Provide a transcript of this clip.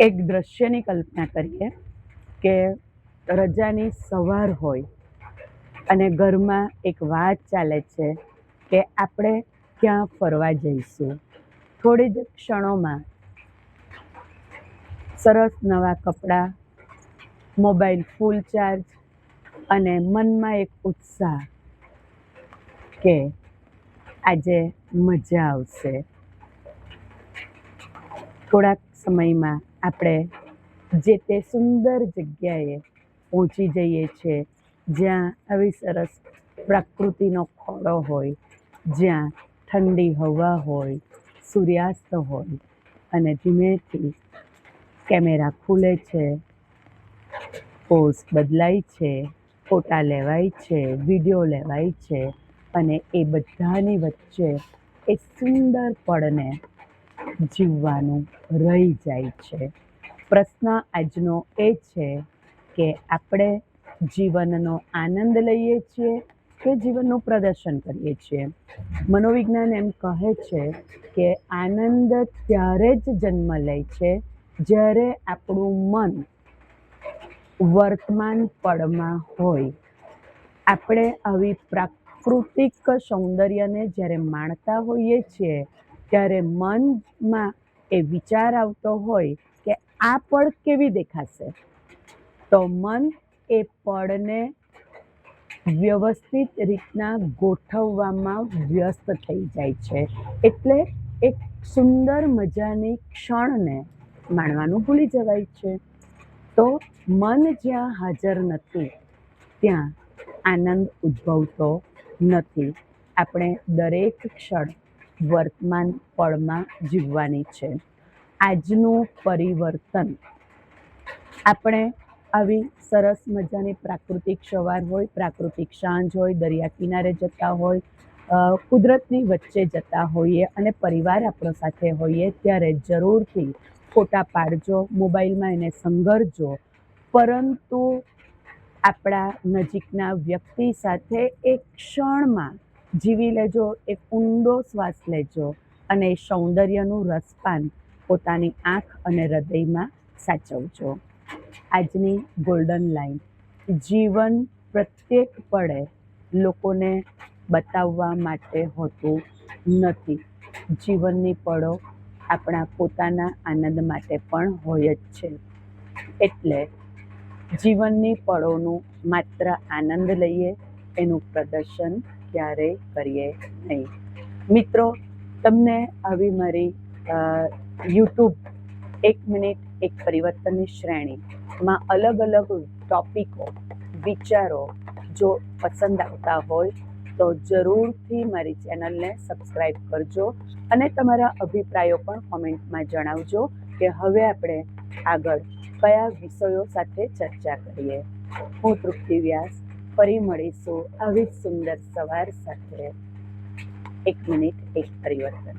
એક દ્રશ્યની કલ્પના કરીએ કે રજાની સવાર હોય અને ઘરમાં એક વાત ચાલે છે કે આપણે ક્યાં ફરવા જઈશું. થોડી જ ક્ષણોમાં સરસ નવા કપડાં, મોબાઈલ ફૂલ ચાર્જ અને મનમાં એક ઉત્સાહ કે આજે મજા આવશે. થોડાક સમયમાં આપણે જે તે સુંદર જગ્યાએ પહોંચી જઈએ છીએ જ્યાં આવી સરસ પ્રકૃતિનો ખોળો હોય, જ્યાં ઠંડી હવા હોય, સૂર્યાસ્ત હોય અને ધીમેથી કેમેરા ખુલે છે, પોઝ બદલાય છે, ફોટા લેવાય છે, વિડીયો લેવાય છે અને એ બધાની વચ્ચે એ સુંદર પળને જીવવાનું રહી જાય છે. પ્રશ્ન આજનો એ છે કે આપણે જીવનનો આનંદ લઈએ છીએ કે જીવનનું પ્રદર્શન કરીએ છીએ. મનોવિજ્ઞાન એમ કહે છે કે આનંદ ત્યારે જ જન્મ લે છે જ્યારે આપણું મન વર્તમાન પળમાં હોય. આપણે આવી પ્રાકૃતિક સૌંદર્યને જ્યારે માણતા હોઈએ છીએ ત્યારે મનમાં એ વિચાર આવતો હોય કે આ પળ કેવી દેખાશે, તો મન એ પળને વ્યવસ્થિત રીતના ગોઠવવામાં વ્યસ્ત થઈ જાય છે. એટલે એક સુંદર મજાની ક્ષણને માણવાનું ભૂલી જવાય છે. તો મન જ્યાં હાજર નથી ત્યાં આનંદ ઉદ્ભવતો નથી. આપણે દરેક ક્ષણ વર્તમાન પળમાં જીવવાની છે. આજનું પરિવર્તન આપણે આવી સરસ મજાની પ્રાકૃતિક સવાર હોય, પ્રાકૃતિક સાંજ હોય, દરિયા કિનારે જતા હોય, કુદરતની વચ્ચે જતા હોઈએ અને પરિવાર આપણો સાથે હોઈએ ત્યારે જરૂરથી ફોટા પાડજો, મોબાઈલમાં એને સંઘરજો, પરંતુ આપણા નજીકના વ્યક્તિ સાથે એક ક્ષણમાં જીવી લેજો, એક ઊંડો શ્વાસ લેજો અને એ સૌંદર્યનું રસપાન પોતાની આંખ અને હૃદયમાં સાચવજો. આજની ગોલ્ડન લાઈન: જીવન પ્રત્યેક પળે લોકોને બતાવવા માટે હોતું નથી. જીવનની પળો આપણા પોતાના આનંદ માટે પણ હોય જ છે. એટલે જીવનની પળોનું માત્ર આનંદ લઈએ, એનું પ્રદર્શન ક્યારેય કરીએ નહીં. મિત્રો, તમને આવી મારી યુટ્યુબ 1 મિનિટ એક પરિવર્તનની શ્રેણીમાં અલગ અલગ ટોપિકો, વિચારો જો પસંદ આવતા હોય તો જરૂરથી મારી ચેનલને સબસ્ક્રાઈબ કરજો અને તમારા અભિપ્રાયો પણ કોમેન્ટમાં જણાવજો કે હવે આપણે આગળ કયા વિષયો સાથે ચર્ચા કરીએ. હું તૃપ્તિ વ્યાસ ફરી મળીશું આવી સુંદર સવાર સાથે. 1 મિનિટ એક પરિવર્તન.